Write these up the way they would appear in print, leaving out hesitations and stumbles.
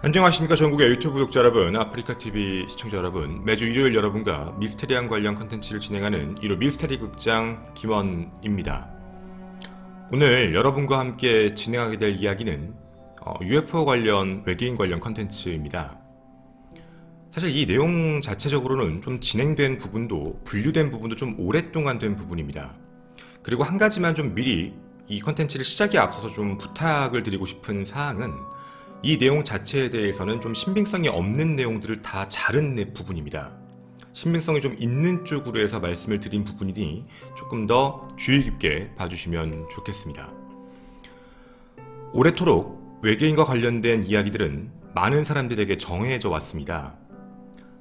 안녕하십니까 전국의 유튜브 구독자 여러분, 아프리카TV 시청자 여러분, 매주 일요일 여러분과 미스테리한 관련 컨텐츠를 진행하는 1호 미스테리 극장 김원입니다. 오늘 여러분과 함께 진행하게 될 이야기는 UFO 관련, 외계인 관련 컨텐츠입니다. 사실 이 내용 자체적으로는 좀 진행된 부분도, 분류된 부분도 좀 오랫동안 된 부분입니다. 그리고 한 가지만 좀 미리 이 컨텐츠를 시작에 앞서서 좀 부탁을 드리고 싶은 사항은, 이 내용 자체에 대해서는 좀 신빙성이 없는 내용들을 다 자른 부분입니다. 신빙성이 좀 있는 쪽으로 해서 말씀을 드린 부분이니 조금 더 주의 깊게 봐주시면 좋겠습니다. 오래도록 외계인과 관련된 이야기들은 많은 사람들에게 정해져 왔습니다.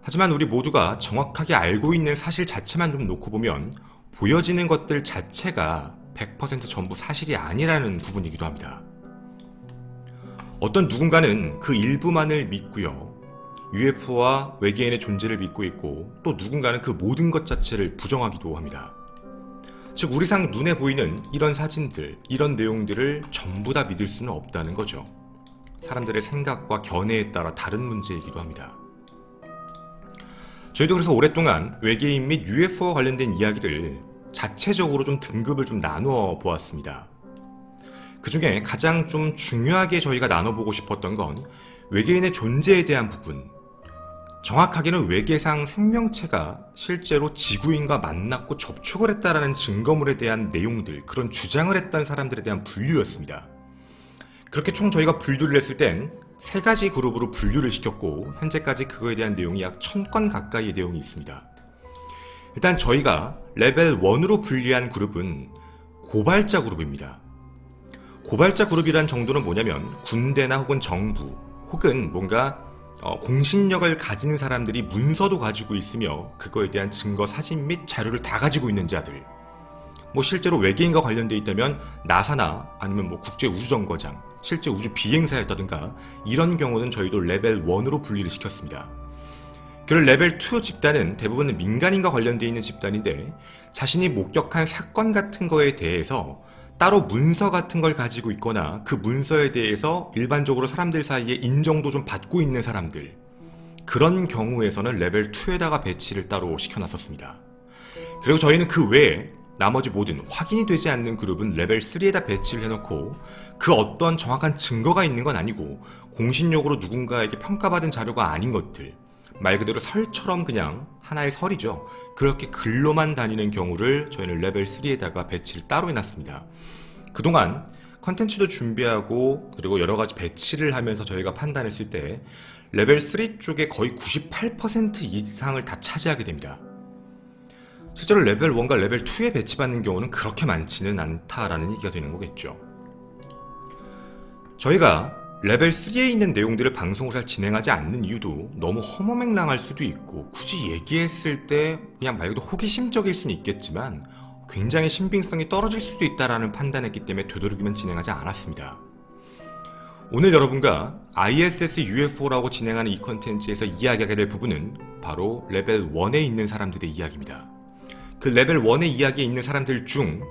하지만 우리 모두가 정확하게 알고 있는 사실 자체만 좀 놓고 보면 보여지는 것들 자체가 100% 전부 사실이 아니라는 부분이기도 합니다. 어떤 누군가는 그 일부만을 믿고요, UFO와 외계인의 존재를 믿고 있고, 또 누군가는 그 모든 것 자체를 부정하기도 합니다. 즉 우리상 눈에 보이는 이런 사진들, 이런 내용들을 전부 다 믿을 수는 없다는 거죠. 사람들의 생각과 견해에 따라 다른 문제이기도 합니다. 저희도 그래서 오랫동안 외계인 및 UFO와 관련된 이야기를 자체적으로 좀 등급을 좀 나누어 보았습니다. 그 중에 가장 좀 중요하게 저희가 나눠보고 싶었던 건 외계인의 존재에 대한 부분, 정확하게는 외계상 생명체가 실제로 지구인과 만났고 접촉을 했다라는 증거물에 대한 내용들, 그런 주장을 했던 사람들에 대한 분류였습니다. 그렇게 총 저희가 분류를 했을 땐 3가지 그룹으로 분류를 시켰고, 현재까지 그거에 대한 내용이 약 1000건 가까이의 내용이 있습니다. 일단 저희가 레벨 1으로 분류한 그룹은 고발자 그룹입니다. 고발자 그룹이란 정도는 뭐냐면, 군대나 혹은 정부 혹은 뭔가 공신력을 가지는 사람들이 문서도 가지고 있으며 그거에 대한 증거, 사진 및 자료를 다 가지고 있는 자들, 실제로 외계인과 관련되어 있다면 나사나 아니면 국제우주정거장, 실제 우주 비행사였다든가, 이런 경우는 저희도 레벨 1으로 분리를 시켰습니다. 그리고 레벨 2 집단은 대부분 민간인과 관련되어 있는 집단인데, 자신이 목격한 사건 같은 거에 대해서 따로 문서 같은 걸 가지고 있거나 그 문서에 대해서 일반적으로 사람들 사이에 인정도 좀 받고 있는 사람들, 그런 경우에서는 레벨 2에다가 배치를 따로 시켜놨었습니다. 그리고 저희는 그 외에 나머지 모든 확인이 되지 않는 그룹은 레벨 3에다 배치를 해놓고, 그 어떤 정확한 증거가 있는 건 아니고 공신력으로 누군가에게 평가받은 자료가 아닌 것들, 말 그대로 설처럼 그냥 하나의 설이죠. 그렇게 글로만 다니는 경우를 저희는 레벨 3에다가 배치를 따로 해놨습니다. 그동안 컨텐츠도 준비하고 그리고 여러가지 배치를 하면서 저희가 판단했을 때 레벨 3 쪽에 거의 98% 이상을 다 차지하게 됩니다. 실제로 레벨 1과 레벨 2에 배치받는 경우는 그렇게 많지는 않다라는 얘기가 되는 거겠죠. 저희가 레벨 3에 있는 내용들을 방송을 잘 진행하지 않는 이유도 너무 허무맹랑할 수도 있고, 굳이 얘기했을 때 그냥 말 그대로 호기심적일 수는 있겠지만 굉장히 신빙성이 떨어질 수도 있다라는 판단했기 때문에 되도록이면 진행하지 않았습니다. 오늘 여러분과 ISS UFO라고 진행하는 이 컨텐츠에서 이야기하게 될 부분은 바로 레벨 1에 있는 사람들의 이야기입니다. 그 레벨 1의 이야기에 있는 사람들 중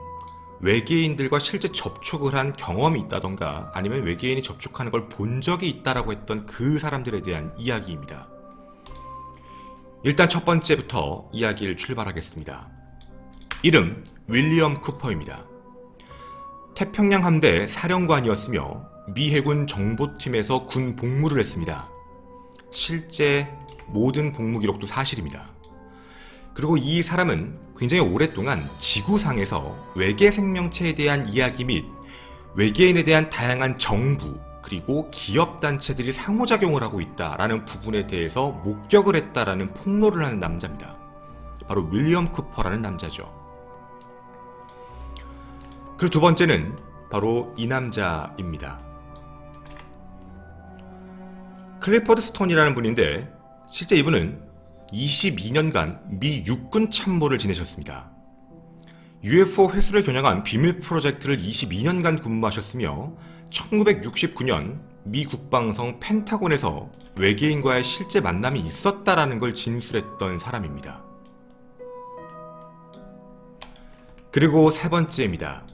외계인들과 실제 접촉을 한 경험이 있다던가, 아니면 외계인이 접촉하는 걸 본 적이 있다라고 했던 그 사람들에 대한 이야기입니다. 일단 첫 번째부터 이야기를 출발하겠습니다. 이름 윌리엄 쿠퍼입니다. 태평양 함대 사령관이었으며 미 해군 정보팀에서 군 복무를 했습니다. 실제 모든 복무 기록도 사실입니다. 그리고 이 사람은 굉장히 오랫동안 지구상에서 외계 생명체에 대한 이야기 및 외계인에 대한 다양한 정부 그리고 기업단체들이 상호작용을 하고 있다라는 부분에 대해서 목격을 했다라는 폭로를 하는 남자입니다. 바로 윌리엄 쿠퍼라는 남자죠. 그리고 두 번째는 바로 이 남자입니다. 클리퍼드 스톤이라는 분인데, 실제 이분은 22년간 미 육군 참모를 지내셨습니다. UFO 회수를 겨냥한 비밀 프로젝트를 22년간 근무하셨으며 1969년 미 국방성 펜타곤에서 외계인과의 실제 만남이 있었다라는 걸 진술했던 사람입니다. 그리고 세 번째입니다.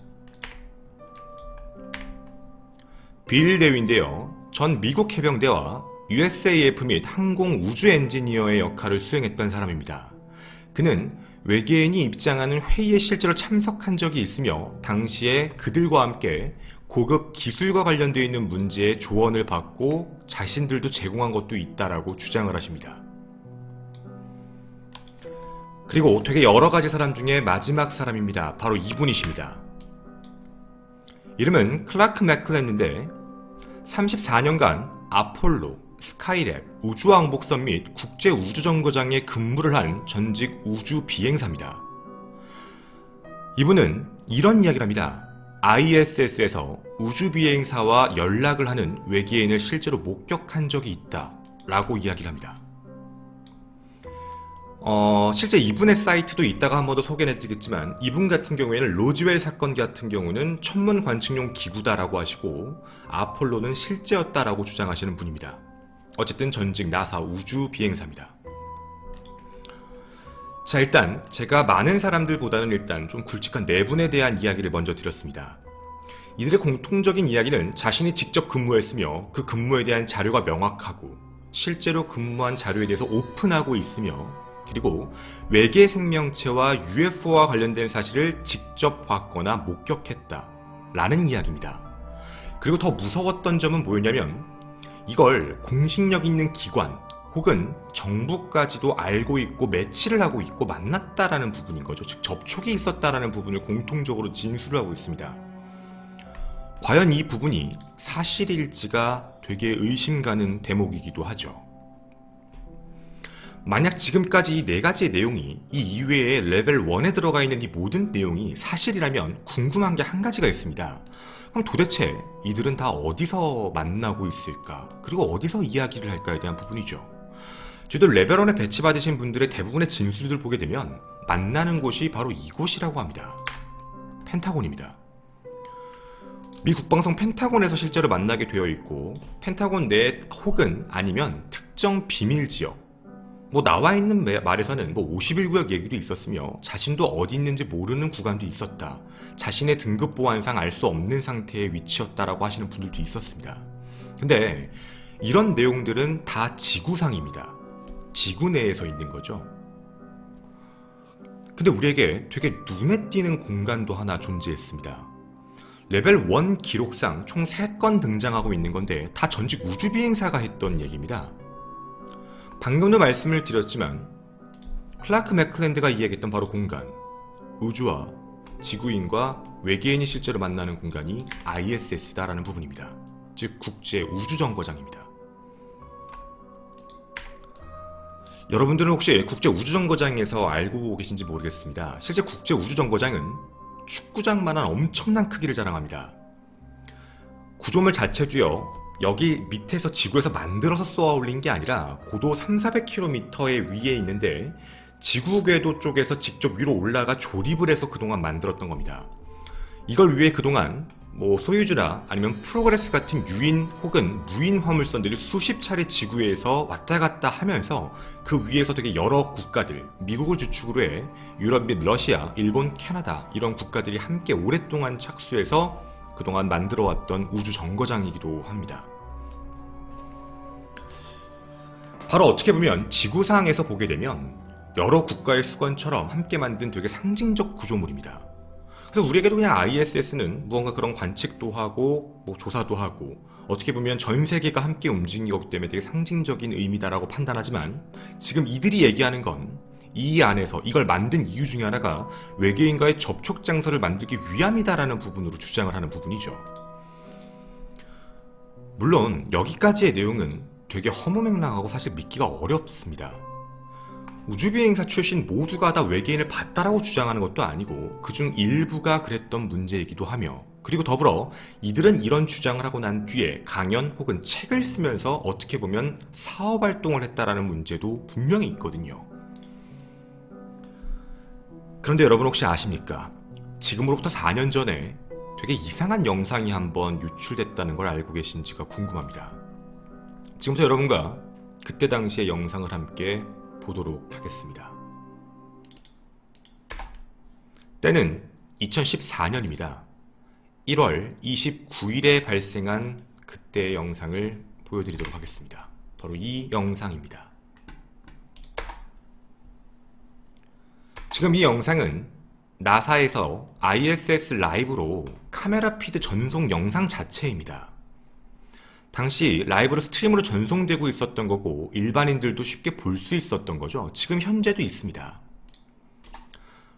빌 대위인데요, 전 미국 해병대와 USAF 및 항공 우주 엔지니어의 역할을 수행했던 사람입니다. 그는 외계인이 입장하는 회의에 실제로 참석한 적이 있으며 당시에 그들과 함께 고급 기술과 관련되어 있는 문제에 조언을 받고 자신들도 제공한 것도 있다라고 주장을 하십니다. 그리고 되게 여러가지 사람 중에 마지막 사람입니다. 바로 이분이십니다. 이름은 클라크 맥클랜드인데 34년간 아폴로, 스카이랩, 우주왕복선 및 국제우주정거장에 근무를 한 전직 우주 비행사입니다. 이분은 이런 이야기를 합니다. ISS에서 우주비행사와 연락을 하는 외계인을 실제로 목격한 적이 있다 라고 이야기를 합니다. 실제 이분의 사이트도 이따가 한 번 더 소개해드리겠지만 이분 같은 경우에는 로즈웰 사건 같은 경우는 천문 관측용 기구다라고 하시고 아폴로는 실제였다라고 주장하시는 분입니다. 어쨌든 전직 나사 우주 비행사입니다. 자, 일단 제가 많은 사람들보다는 일단 좀 굵직한 네 분에 대한 이야기를 먼저 드렸습니다. 이들의 공통적인 이야기는 자신이 직접 근무했으며 그 근무에 대한 자료가 명확하고 실제로 근무한 자료에 대해서 오픈하고 있으며 그리고 외계 생명체와 UFO와 관련된 사실을 직접 봤거나 목격했다 라는 이야기입니다. 그리고 더 무서웠던 점은 뭐였냐면 이걸 공식력 있는 기관 혹은 정부까지도 알고 있고 매치를 하고 있고 만났다라는 부분인 거죠. 즉 접촉이 있었다라는 부분을 공통적으로 진술을 하고 있습니다. 과연 이 부분이 사실일지가 되게 의심 가는 대목이기도 하죠. 만약 지금까지 이 네 가지의 내용이 이 이외에 레벨 1에 들어가 있는 이 모든 내용이 사실이라면 궁금한 게 한 가지가 있습니다. 그럼 도대체 이들은 다 어디서 만나고 있을까? 그리고 어디서 이야기를 할까에 대한 부분이죠. 저희들 레벨 1에 배치받으신 분들의 대부분의 진술들 보게 되면 만나는 곳이 바로 이곳이라고 합니다. 펜타곤입니다. 미 국방성 펜타곤에서 실제로 만나게 되어 있고 펜타곤 내 혹은 아니면 특정 비밀지역 나와 있는 말에서는 51구역 얘기도 있었으며 자신도 어디 있는지 모르는 구간도 있었다. 자신의 등급 보안상 알 수 없는 상태의 위치였다라고 하시는 분들도 있었습니다. 근데 이런 내용들은 다 지구상입니다. 지구 내에서 있는 거죠. 근데 우리에게 되게 눈에 띄는 공간도 하나 존재했습니다. 레벨 1 기록상 총 3건 등장하고 있는 건데 다 전직 우주비행사가 했던 얘기입니다. 방금도 말씀을 드렸지만 클라크 맥클랜드가 이야기했던 바로 공간, 우주와 지구인과 외계인이 실제로 만나는 공간이 ISS다라는 부분입니다. 즉 국제우주정거장입니다. 여러분들은 혹시 국제우주정거장에서 알고 계신지 모르겠습니다. 실제 국제우주정거장은 축구장만한 엄청난 크기를 자랑합니다. 구조물 자체도요, 여기 밑에서 지구에서 만들어서 쏘아 올린 게 아니라 고도 300~400km의 위에 있는데 지구 궤도 쪽에서 직접 위로 올라가 조립을 해서 그동안 만들었던 겁니다. 이걸 위해 그동안 소유주나 아니면 프로그레스 같은 유인 혹은 무인 화물선들이 수십 차례 지구에서 왔다 갔다 하면서 그 위에서 되게 여러 국가들, 미국을 주축으로 해 유럽 및 러시아, 일본, 캐나다 이런 국가들이 함께 오랫동안 착수해서 그동안 만들어왔던 우주정거장이기도 합니다. 바로 어떻게 보면 지구상에서 보게 되면 여러 국가의 수건처럼 함께 만든 되게 상징적 구조물입니다. 그래서 우리에게도 그냥 ISS는 무언가 그런 관측도 하고 조사도 하고 어떻게 보면 전 세계가 함께 움직이는 거기 때문에 되게 상징적인 의미다라고 판단하지만 지금 이들이 얘기하는 건 이 안에서 이걸 만든 이유 중에 하나가 외계인과의 접촉 장소를 만들기 위함이다라는 부분으로 주장을 하는 부분이죠. 물론 여기까지의 내용은 되게 허무맹랑하고 사실 믿기가 어렵습니다. 우주비행사 출신 모두가 다 외계인을 봤다라고 주장하는 것도 아니고 그중 일부가 그랬던 문제이기도 하며 그리고 더불어 이들은 이런 주장을 하고 난 뒤에 강연 혹은 책을 쓰면서 어떻게 보면 사업활동을 했다라는 문제도 분명히 있거든요. 그런데 여러분 혹시 아십니까? 지금으로부터 4년 전에 되게 이상한 영상이 한번 유출됐다는 걸 알고 계신지가 궁금합니다. 지금부터 여러분과 그때 당시의 영상을 함께 보도록 하겠습니다. 때는 2014년입니다. 1월 29일에 발생한 그때의 영상을 보여드리도록 하겠습니다. 바로 이 영상입니다. 지금 이 영상은 나사에서 ISS 라이브로 카메라 피드 전송 영상 자체입니다. 당시 라이브로 스트림으로 전송되고 있었던 거고 일반인들도 쉽게 볼 수 있었던 거죠. 지금 현재도 있습니다.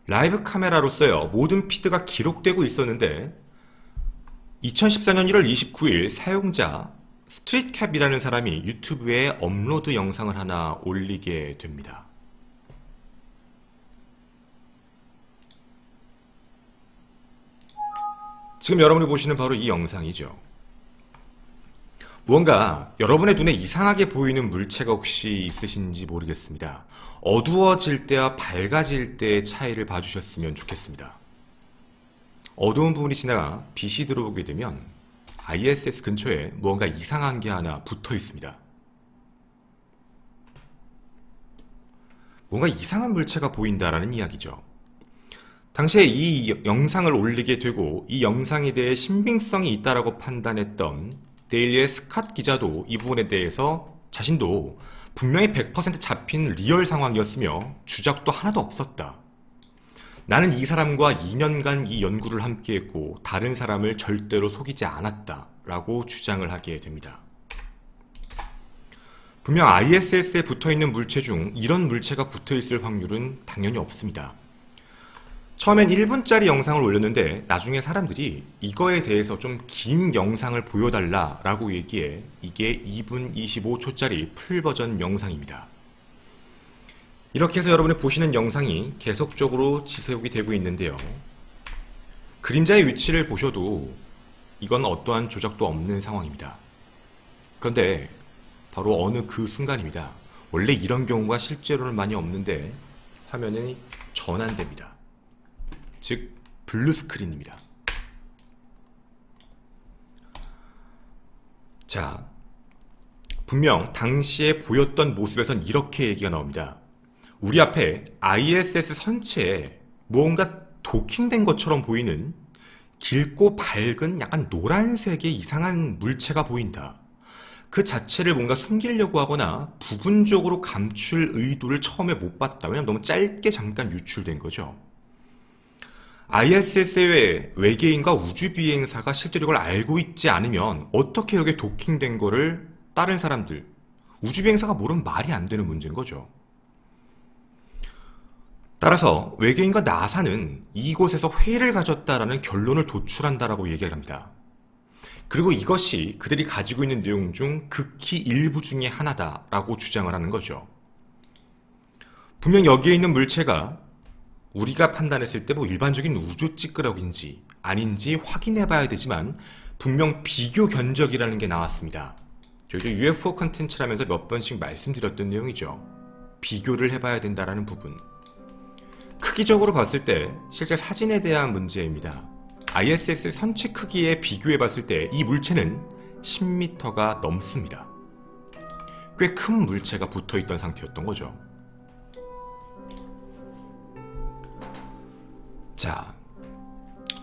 라이브 카메라로서요, 모든 피드가 기록되고 있었는데 2014년 1월 29일 사용자 스트릿캡이라는 사람이 유튜브에 업로드 영상을 하나 올리게 됩니다. 지금 여러분이 보시는 바로 이 영상이죠. 무언가 여러분의 눈에 이상하게 보이는 물체가 혹시 있으신지 모르겠습니다. 어두워질 때와 밝아질 때의 차이를 봐주셨으면 좋겠습니다. 어두운 부분이 지나가 빛이 들어오게 되면 ISS 근처에 무언가 이상한 게 하나 붙어 있습니다. 뭔가 이상한 물체가 보인다라는 이야기죠. 당시에 이 영상을 올리게 되고 이 영상에 대해 신빙성이 있다라고 판단했던 데일리의 스캇 기자도 이 부분에 대해서 자신도 분명히 100% 잡힌 리얼 상황이었으며 주작도 하나도 없었다. 나는 이 사람과 2년간 이 연구를 함께했고 다른 사람을 절대로 속이지 않았다 라고 주장을 하게 됩니다. 분명 ISS에 붙어있는 물체 중 이런 물체가 붙어있을 확률은 당연히 없습니다. 처음엔 1분짜리 영상을 올렸는데 나중에 사람들이 이거에 대해서 좀 긴 영상을 보여달라 라고 얘기해 이게 2분 25초짜리 풀버전 영상입니다. 이렇게 해서 여러분이 보시는 영상이 계속적으로 지속이 되고 있는데요. 그림자의 위치를 보셔도 이건 어떠한 조작도 없는 상황입니다. 그런데 바로 어느 그 순간입니다. 원래 이런 경우가 실제로는 많이 없는데 화면이 전환됩니다. 즉 블루스크린입니다. 자, 분명 당시에 보였던 모습에선 이렇게 얘기가 나옵니다. 우리 앞에 ISS 선체에 무언가 도킹된 것처럼 보이는 길고 밝은 약간 노란색의 이상한 물체가 보인다. 그 자체를 뭔가 숨기려고 하거나 부분적으로 감출 의도를 처음에 못 봤다. 왜냐면 너무 짧게 잠깐 유출된 거죠. ISS의 외계인과 우주비행사가 실제로 이걸 알고 있지 않으면 어떻게 여기에 도킹된 거를 다른 사람들, 우주비행사가 모르면 말이 안 되는 문제인 거죠. 따라서 외계인과 나사는 이곳에서 회의를 가졌다라는 결론을 도출한다라고 얘기를 합니다. 그리고 이것이 그들이 가지고 있는 내용 중 극히 일부 중에 하나다라고 주장을 하는 거죠. 분명 여기에 있는 물체가 우리가 판단했을 때 뭐 일반적인 우주 찌끄러기인지 아닌지 확인해 봐야 되지만 분명 비교 견적이라는 게 나왔습니다. 저희도 UFO 컨텐츠라면서 몇 번씩 말씀드렸던 내용이죠. 비교를 해봐야 된다라는 부분. 크기적으로 봤을 때 실제 사진에 대한 문제입니다. ISS 선체 크기에 비교해 봤을 때 이 물체는 10m가 넘습니다. 꽤 큰 물체가 붙어 있던 상태였던 거죠. 자,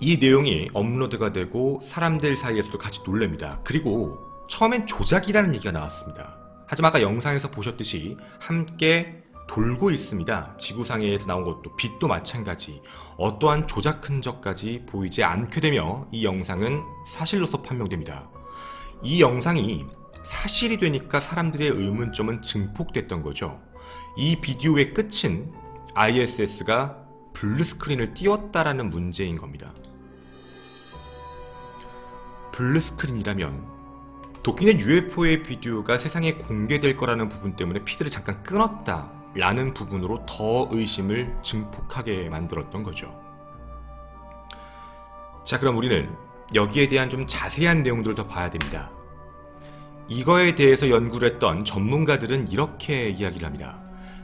이 내용이 업로드가 되고 사람들 사이에서도 같이 놀랍니다. 그리고 처음엔 조작이라는 얘기가 나왔습니다. 하지만 아까 영상에서 보셨듯이 함께 돌고 있습니다. 지구상에서 나온 것도 빛도 마찬가지 어떠한 조작 흔적까지 보이지 않게 되며 이 영상은 사실로서 판명됩니다. 이 영상이 사실이 되니까 사람들의 의문점은 증폭됐던 거죠. 이 비디오의 끝은 ISS가 블루스크린을 띄웠다라는 문제인 겁니다. 블루스크린이라면 도킹된 UFO의 비디오가 세상에 공개될 거라는 부분 때문에 피드를 잠깐 끊었다 라는 부분으로 더 의심을 증폭하게 만들었던 거죠. 자, 그럼 우리는 여기에 대한 좀 자세한 내용들을 더 봐야 됩니다. 이거에 대해서 연구를 했던 전문가들은 이렇게 이야기를 합니다.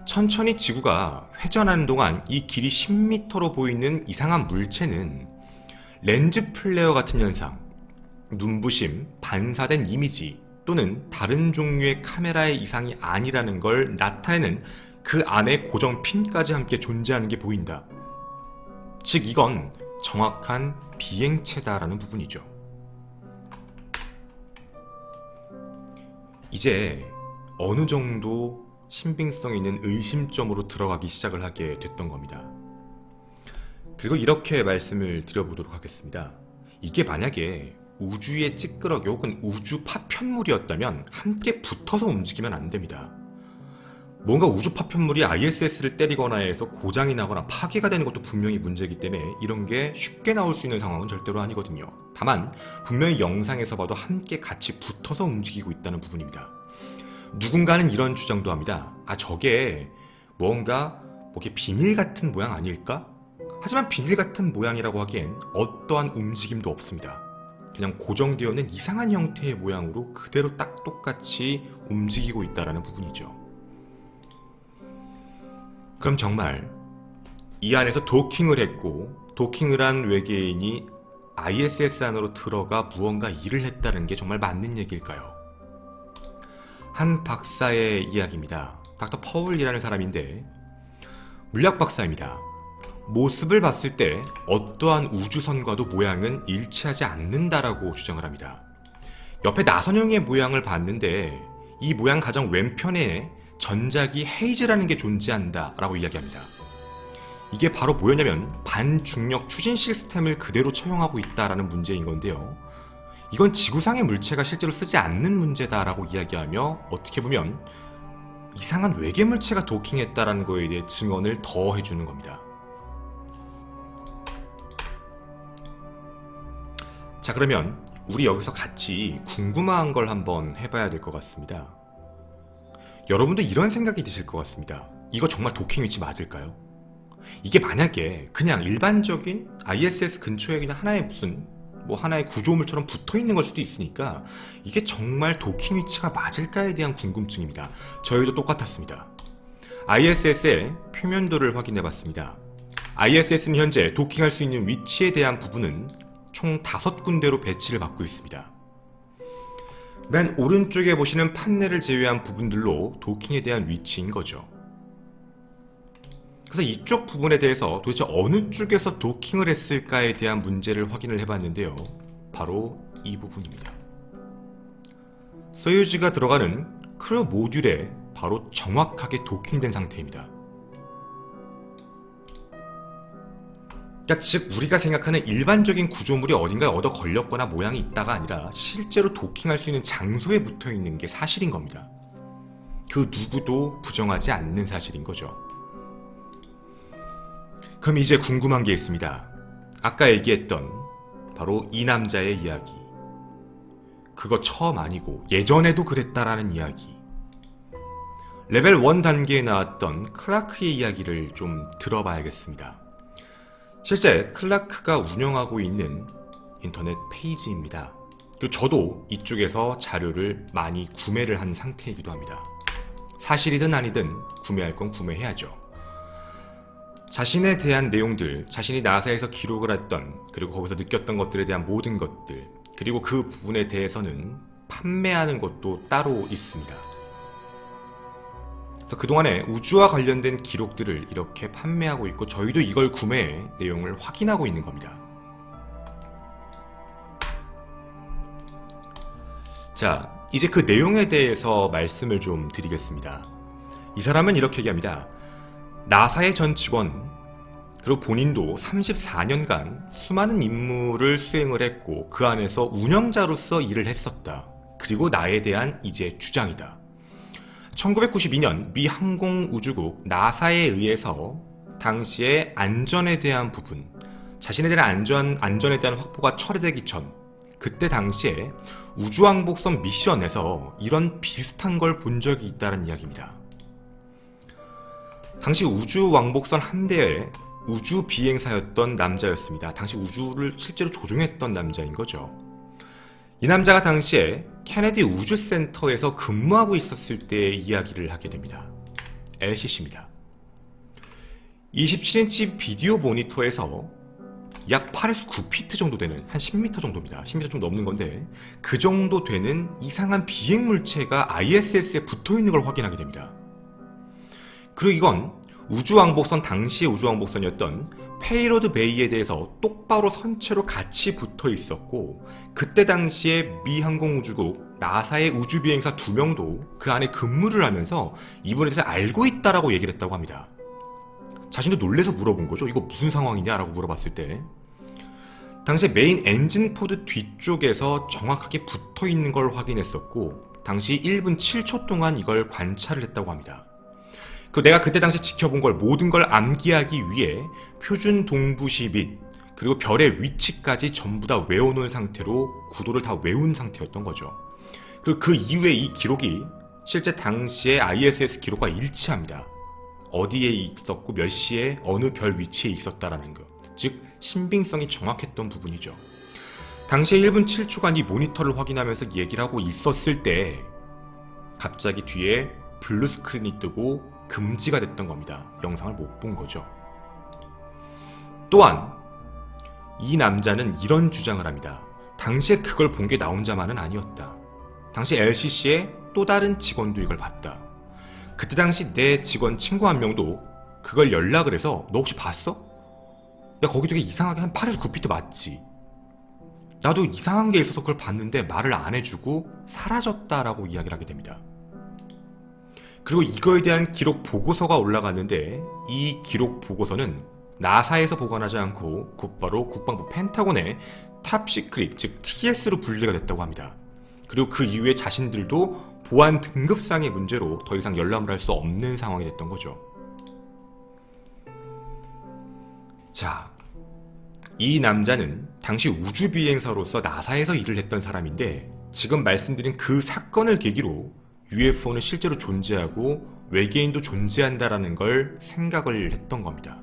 천천히 지구가 회전하는 동안 이 길이 10m로 보이는 이상한 물체는 렌즈 플레어 같은 현상, 눈부심, 반사된 이미지 또는 다른 종류의 카메라의 이상이 아니라는 걸 나타내는 그 안에 고정핀까지 함께 존재하는 게 보인다. 즉 이건 정확한 비행체다라는 부분이죠. 이제 어느 정도 신빙성 있는 의심점으로 들어가기 시작을 하게 됐던 겁니다. 그리고 이렇게 말씀을 드려보도록 하겠습니다. 이게 만약에 우주의 찌끄러기 혹은 우주 파편물이었다면 함께 붙어서 움직이면 안 됩니다. 뭔가 우주 파편물이 ISS를 때리거나 해서 고장이 나거나 파괴가 되는 것도 분명히 문제이기 때문에 이런 게 쉽게 나올 수 있는 상황은 절대로 아니거든요. 다만 분명히 영상에서 봐도 함께 같이 붙어서 움직이고 있다는 부분입니다. 누군가는 이런 주장도 합니다. 저게 뭔가 이렇게 비닐 같은 모양 아닐까? 하지만 비닐 같은 모양이라고 하기엔 어떠한 움직임도 없습니다. 그냥 고정되어 있는 이상한 형태의 모양으로 그대로 딱 똑같이 움직이고 있다는 부분이죠. 그럼 정말 이 안에서 도킹을 했고 도킹을 한 외계인이 ISS 안으로 들어가 무언가 일을 했다는 게 정말 맞는 얘기일까요? 한 박사의 이야기입니다. 닥터 퍼울이라는 사람인데 물리학 박사입니다. 모습을 봤을 때 어떠한 우주선과도 모양은 일치하지 않는다라고 주장을 합니다. 옆에 나선형의 모양을 봤는데 이 모양 가장 왼편에 전자기 헤이즈라는 게 존재한다 라고 이야기합니다. 이게 바로 뭐였냐면 반중력 추진 시스템을 그대로 처용하고 있다라는 문제인 건데요. 이건 지구상의 물체가 실제로 쓰지 않는 문제다라고 이야기하며 어떻게 보면 이상한 외계 물체가 도킹했다라는 거에 대해 증언을 더 해주는 겁니다. 자, 그러면 우리 여기서 같이 궁금한 걸 한번 해봐야 될 것 같습니다. 여러분도 이런 생각이 드실 것 같습니다. 이거 정말 도킹 위치 맞을까요? 이게 만약에 그냥 일반적인 ISS 근처에 그냥 하나의 구조물처럼 붙어있는 걸 수도 있으니까 이게 정말 도킹 위치가 맞을까에 대한 궁금증입니다. 저희도 똑같았습니다. ISS의 표면도를 확인해봤습니다. ISS는 현재 도킹할 수 있는 위치에 대한 부분은 총 5군데로 배치를 받고 있습니다. 맨 오른쪽에 보시는 판넬을 제외한 부분들로 도킹에 대한 위치인 거죠. 그래서 이쪽 부분에 대해서 도대체 어느 쪽에서 도킹을 했을까에 대한 문제를 확인을 해봤는데요. 바로 이 부분입니다. 소유주가 들어가는 크루 모듈에 바로 정확하게 도킹된 상태입니다. 그러니까 즉 우리가 생각하는 일반적인 구조물이 어딘가에 얻어 걸렸거나 모양이 있다가 아니라 실제로 도킹할 수 있는 장소에 붙어있는 게 사실인 겁니다. 그 누구도 부정하지 않는 사실인 거죠. 그럼 이제 궁금한 게 있습니다. 아까 얘기했던 바로 이 남자의 이야기, 그거 처음 아니고 예전에도 그랬다라는 이야기, 레벨 1 단계에 나왔던 클라크의 이야기를 좀 들어봐야겠습니다. 실제 클라크가 운영하고 있는 인터넷 페이지입니다. 그리고 저도 이쪽에서 자료를 많이 구매를 한 상태이기도 합니다. 사실이든 아니든 구매할 건 구매해야죠. 자신에 대한 내용들, 자신이 나사에서 기록을 했던, 그리고 거기서 느꼈던 것들에 대한 모든 것들, 그리고 그 부분에 대해서는 판매하는 것도 따로 있습니다. 그래서 그동안에 우주와 관련된 기록들을 이렇게 판매하고 있고 저희도 이걸 구매해 내용을 확인하고 있는 겁니다. 자, 이제 그 내용에 대해서 말씀을 좀 드리겠습니다. 이 사람은 이렇게 얘기합니다. 나사의 전 직원, 그리고 본인도 34년간 수많은 임무를 수행을 했고 그 안에서 운영자로서 일을 했었다. 그리고 나에 대한 이제 주장이다. 1992년 미 항공우주국 나사에 의해서 당시에 안전에 대한 부분, 자신에 대한 안전에 대한 확보가 철회되기 전, 그때 당시에 우주왕복선 미션에서 이런 비슷한 걸 본 적이 있다는 이야기입니다. 당시 우주왕복선 함대의 우주 비행사였던 남자였습니다. 당시 우주를 실제로 조종했던 남자인 거죠. 이 남자가 당시에 케네디 우주센터에서 근무하고 있었을 때의 이야기를 하게 됩니다. LCC입니다. 27인치 비디오 모니터에서 약 8에서 9피트 정도 되는, 한 10m 정도입니다. 10m 좀 넘는 건데 그 정도 되는 이상한 비행물체가 ISS에 붙어있는 걸 확인하게 됩니다. 그리고 이건 우주왕복선, 당시의 우주왕복선이었던 페이로드 베이에 대해서 똑바로 선체로 같이 붙어 있었고 그때 당시에 미 항공우주국 나사의 우주비행사 2명도 그 안에 근무를 하면서 이번에 대해서 알고 있다라고 얘기를 했다고 합니다. 자신도 놀래서 물어본 거죠. 이거 무슨 상황이냐라고 물어봤을 때 당시에 메인 엔진 포드 뒤쪽에서 정확하게 붙어 있는 걸 확인했었고 당시 1분 7초 동안 이걸 관찰을 했다고 합니다. 내가 그때 당시 지켜본 걸 모든 걸 암기하기 위해 표준 동부시 및 그리고 별의 위치까지 전부 다 외워놓은 상태로 구도를 다 외운 상태였던 거죠. 그리고 그 이후에 이 기록이 실제 당시의 ISS 기록과 일치합니다. 어디에 있었고 몇 시에 어느 별 위치에 있었다라는 것, 즉 신빙성이 정확했던 부분이죠. 당시에 1분 7초간 이 모니터를 확인하면서 얘기를 하고 있었을 때 갑자기 뒤에 블루 스크린이 뜨고 금지가 됐던 겁니다. 영상을 못 본 거죠. 또한 이 남자는 이런 주장을 합니다. 당시에 그걸 본 게 나 혼자만은 아니었다. 당시 LCC의 또 다른 직원도 이걸 봤다. 그때 당시 내 직원 친구 한 명도 그걸 연락을 해서 너 혹시 봤어? 야 거기 되게 이상하게 한 8에서 9피트 맞지? 나도 이상한 게 있어서 그걸 봤는데 말을 안 해주고 사라졌다라고 이야기를 하게 됩니다. 그리고 이거에 대한 기록 보고서가 올라갔는데 이 기록 보고서는 나사에서 보관하지 않고 곧바로 국방부 펜타곤의 탑시크릿 즉 TS로 분리가 됐다고 합니다. 그리고 그 이후에 자신들도 보안 등급상의 문제로 더 이상 열람을 할 수 없는 상황이 됐던 거죠. 자, 이 남자는 당시 우주비행사로서 나사에서 일을 했던 사람인데 지금 말씀드린 그 사건을 계기로 UFO는 실제로 존재하고 외계인도 존재한다라는 걸 생각을 했던 겁니다.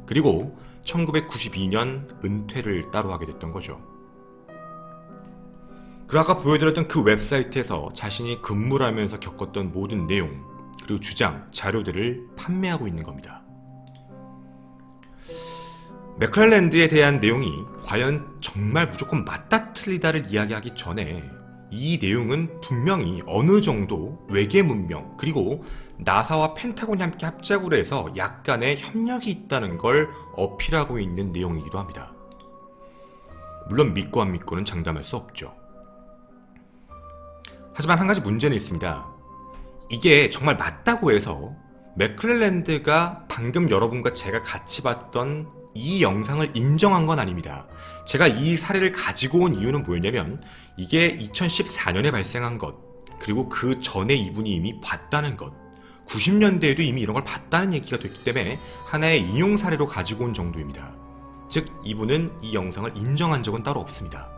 그리고 1992년 은퇴를 따로 하게 됐던 거죠. 그리고 아까 보여드렸던 그 웹사이트에서 자신이 근무를 하면서 겪었던 모든 내용 그리고 주장, 자료들을 판매하고 있는 겁니다. 맥클렐랜드에 대한 내용이 과연 정말 무조건 맞다 틀리다를 이야기하기 전에 이 내용은 분명히 어느 정도 외계 문명 그리고 나사와 펜타곤이 함께 합작으로 해서 약간의 협력이 있다는 걸 어필하고 있는 내용이기도 합니다. 물론 믿고 안 믿고는 장담할 수 없죠. 하지만 한 가지 문제는 있습니다. 이게 정말 맞다고 해서 맥클렐랜드가 방금 여러분과 제가 같이 봤던 이 영상을 인정한 건 아닙니다. 제가 이 사례를 가지고 온 이유는 뭐였냐면 이게 2014년에 발생한 것 그리고 그 전에 이분이 이미 봤다는 것 90년대에도 이미 이런 걸 봤다는 얘기가 됐기 때문에 하나의 인용 사례로 가지고 온 정도입니다. 즉 이분은 이 영상을 인정한 적은 따로 없습니다.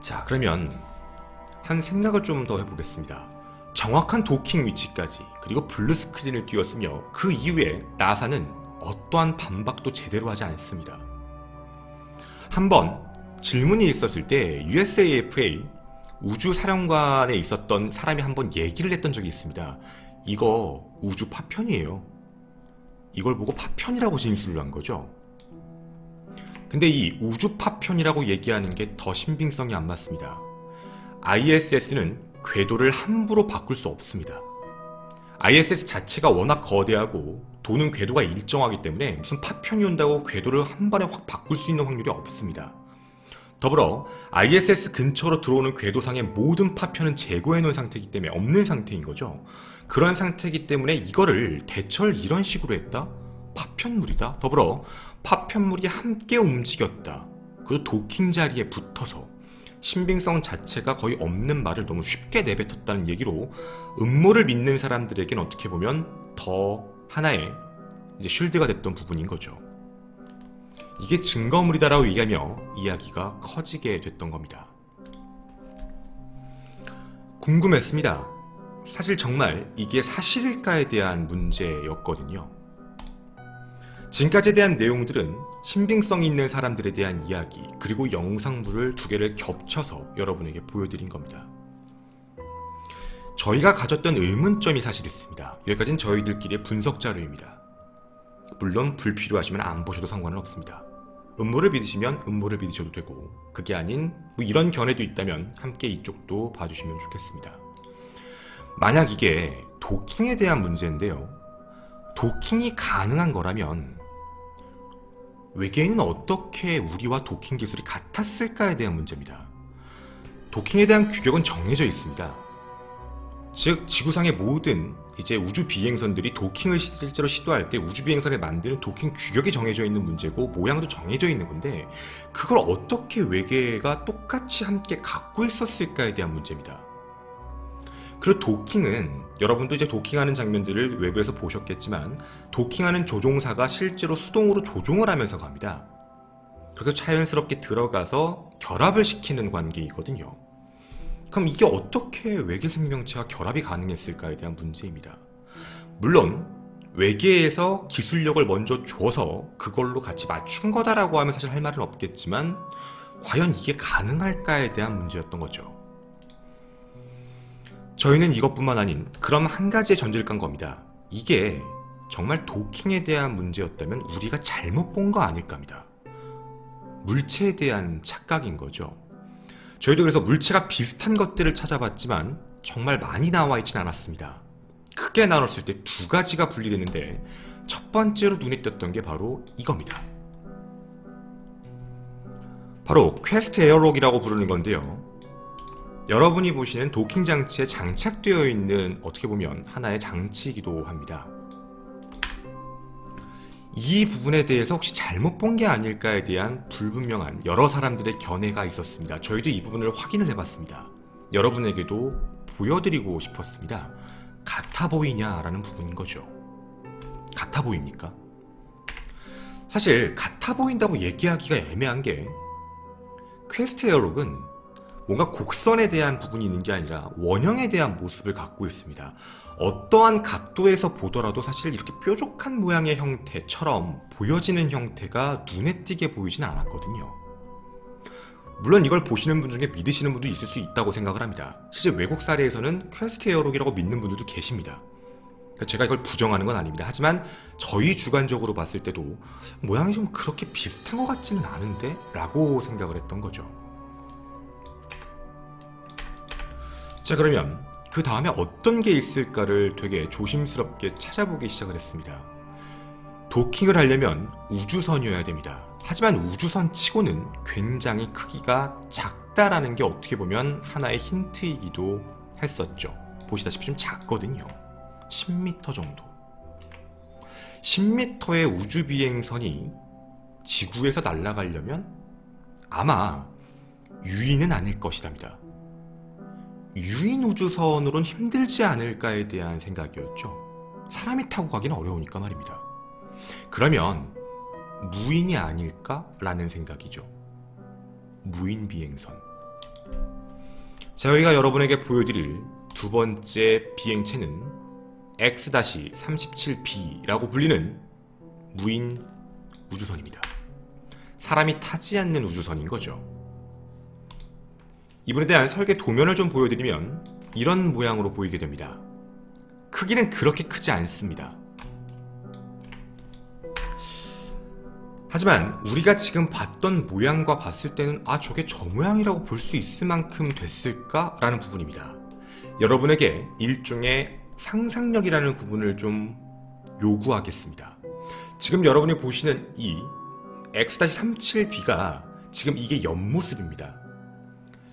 자, 그러면 한 생각을 좀 더 해보겠습니다. 정확한 도킹 위치까지 그리고 블루 스크린을 띄웠으며 그 이후에 나사는 어떠한 반박도 제대로 하지 않습니다. 한번 질문이 있었을 때 USAFA 우주사령관에 있었던 사람이 한번 얘기를 했던 적이 있습니다. 이거 우주 파편이에요. 이걸 보고 파편이라고 진술을 한 거죠. 근데 이 우주 파편이라고 얘기하는 게 더 신빙성이 안 맞습니다. ISS는 궤도를 함부로 바꿀 수 없습니다. ISS 자체가 워낙 거대하고 도는 궤도가 일정하기 때문에 무슨 파편이 온다고 궤도를 한 번에 확 바꿀 수 있는 확률이 없습니다. 더불어 ISS 근처로 들어오는 궤도상의 모든 파편은 제거해 놓은 상태이기 때문에 없는 상태인 거죠. 그런 상태이기 때문에 이거를 대처를 이런 식으로 했다? 파편물이다? 더불어 파편물이 함께 움직였다. 그리고 도킹 자리에 붙어서 신빙성 자체가 거의 없는 말을 너무 쉽게 내뱉었다는 얘기로 음모를 믿는 사람들에게는 어떻게 보면 더 하나의 이제 쉴드가 됐던 부분인 거죠. 이게 증거물이다라고 얘기하며 이야기가 커지게 됐던 겁니다. 궁금했습니다. 사실 정말 이게 사실일까에 대한 문제였거든요. 지금까지에 대한 내용들은 신빙성 있는 사람들에 대한 이야기 그리고 영상물을 두 개를 겹쳐서 여러분에게 보여드린 겁니다. 저희가 가졌던 의문점이 사실 있습니다. 여기까지는 저희들끼리의 분석 자료입니다. 물론 불필요하시면 안 보셔도 상관은 없습니다. 음모를 믿으시면 음모를 믿으셔도 되고 그게 아닌 뭐 이런 견해도 있다면 함께 이쪽도 봐주시면 좋겠습니다. 만약 이게 도킹에 대한 문제인데요. 도킹이 가능한 거라면 외계인은 어떻게 우리와 도킹 기술이 같았을까에 대한 문제입니다. 도킹에 대한 규격은 정해져 있습니다. 즉 지구상의 모든 이제 우주 비행선들이 도킹을 실제로 시도할 때 우주 비행선에 만드는 도킹 규격이 정해져 있는 문제고 모양도 정해져 있는 건데 그걸 어떻게 외계가 똑같이 함께 갖고 있었을까에 대한 문제입니다. 그리고 도킹은 여러분도 이제 도킹하는 장면들을 외부에서 보셨겠지만 도킹하는 조종사가 실제로 수동으로 조종을 하면서 갑니다. 그래서 자연스럽게 들어가서 결합을 시키는 관계이거든요. 그럼 이게 어떻게 외계 생명체와 결합이 가능했을까에 대한 문제입니다. 물론 외계에서 기술력을 먼저 줘서 그걸로 같이 맞춘 거다라고 하면 사실 할 말은 없겠지만 과연 이게 가능할까에 대한 문제였던 거죠. 저희는 이것뿐만 아닌 그럼 한 가지의 전제를 깐 겁니다. 이게 정말 도킹에 대한 문제였다면 우리가 잘못 본 거 아닐까 합니다. 물체에 대한 착각인 거죠. 저희도 그래서 물체가 비슷한 것들을 찾아봤지만 정말 많이 나와 있진 않았습니다. 크게 나눴을 때 두 가지가 분리되는데 첫 번째로 눈에 띄었던 게 바로 이겁니다. 바로 퀘스트 에어록이라고 부르는 건데요. 여러분이 보시는 도킹 장치에 장착되어 있는 어떻게 보면 하나의 장치이기도 합니다. 이 부분에 대해서 혹시 잘못 본 게 아닐까에 대한 불분명한 여러 사람들의 견해가 있었습니다. 저희도 이 부분을 확인을 해봤습니다. 여러분에게도 보여드리고 싶었습니다. 같아 보이냐라는 부분인 거죠. 같아 보입니까? 사실 같아 보인다고 얘기하기가 애매한 게 퀘스트 에어록은 뭔가 곡선에 대한 부분이 있는 게 아니라 원형에 대한 모습을 갖고 있습니다. 어떠한 각도에서 보더라도 사실 이렇게 뾰족한 모양의 형태처럼 보여지는 형태가 눈에 띄게 보이진 않았거든요. 물론 이걸 보시는 분 중에 믿으시는 분도 있을 수 있다고 생각을 합니다. 실제 외국 사례에서는 퀘스트 에어록이라고 믿는 분들도 계십니다. 제가 이걸 부정하는 건 아닙니다. 하지만 저희 주관적으로 봤을 때도 모양이 좀 그렇게 비슷한 것 같지는 않은데? 라고 생각을 했던 거죠. 자, 그러면 그 다음에 어떤 게 있을까를 되게 조심스럽게 찾아보기 시작을 했습니다. 도킹을 하려면 우주선이어야 됩니다. 하지만 우주선 치고는 굉장히 크기가 작다라는 게 어떻게 보면 하나의 힌트이기도 했었죠. 보시다시피 좀 작거든요. 10m 정도. 10m의 우주비행선이 지구에서 날아가려면 아마 유인은 아닐 것이랍니다. 유인 우주선으로는 힘들지 않을까에 대한 생각이었죠. 사람이 타고 가기는 어려우니까 말입니다. 그러면 무인이 아닐까라는 생각이죠. 무인 비행선. 저희가 여러분에게 보여드릴 두 번째 비행체는 X-37B라고 불리는 무인 우주선입니다. 사람이 타지 않는 우주선인 거죠. 이분에 대한 설계 도면을 좀 보여드리면 이런 모양으로 보이게 됩니다. 크기는 그렇게 크지 않습니다. 하지만 우리가 지금 봤던 모양과 봤을 때는 저게 저 모양이라고 볼 수 있을 만큼 됐을까? 라는 부분입니다. 여러분에게 일종의 상상력이라는 부분을 좀 요구하겠습니다. 지금 여러분이 보시는 이 X-37B가 지금 이게 옆모습입니다.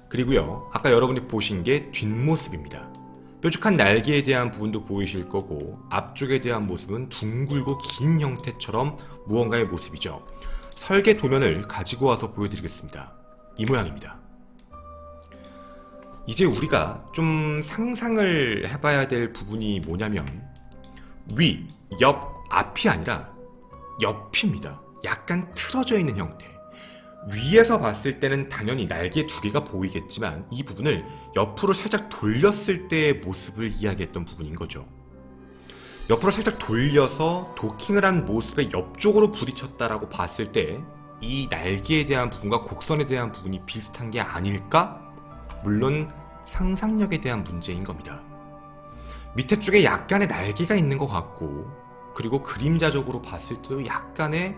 그리고요, 아까 여러분이 보신 게 뒷모습입니다. 뾰족한 날개에 대한 부분도 보이실 거고 앞쪽에 대한 모습은 둥글고 긴 형태처럼 무언가의 모습이죠. 설계 도면을 가지고 와서 보여드리겠습니다. 이 모양입니다. 이제 우리가 좀 상상을 해봐야 될 부분이 뭐냐면 위, 옆, 앞이 아니라 옆입니다. 약간 틀어져 있는 형태. 위에서 봤을 때는 당연히 날개 두 개가 보이겠지만 이 부분을 옆으로 살짝 돌렸을 때의 모습을 이야기했던 부분인 거죠. 옆으로 살짝 돌려서 도킹을 한 모습의 옆쪽으로 부딪혔다라고 봤을 때 이 날개에 대한 부분과 곡선에 대한 부분이 비슷한 게 아닐까? 물론 상상력에 대한 문제인 겁니다. 밑에 쪽에 약간의 날개가 있는 것 같고 그리고 그림자적으로 봤을 때도 약간의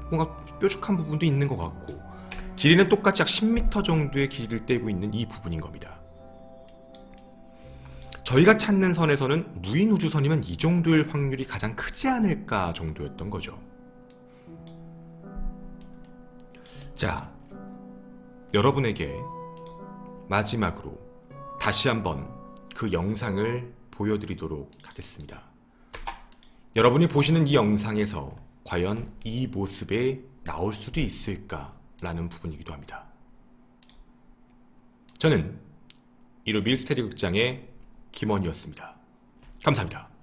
뭔가 뾰족한 부분도 있는 것 같고 길이는 똑같이 약 10m 정도의 길이를 떼고 있는 이 부분인 겁니다. 저희가 찾는 선에서는 무인 우주선이면 이 정도일 확률이 가장 크지 않을까 정도였던 거죠. 자, 여러분에게 마지막으로 다시 한번 그 영상을 보여드리도록 하겠습니다. 여러분이 보시는 이 영상에서 과연 이 모습에 나올 수도 있을까라는 부분이기도 합니다. 저는 이루 밀스테리 극장의 김원희였습니다. 감사합니다.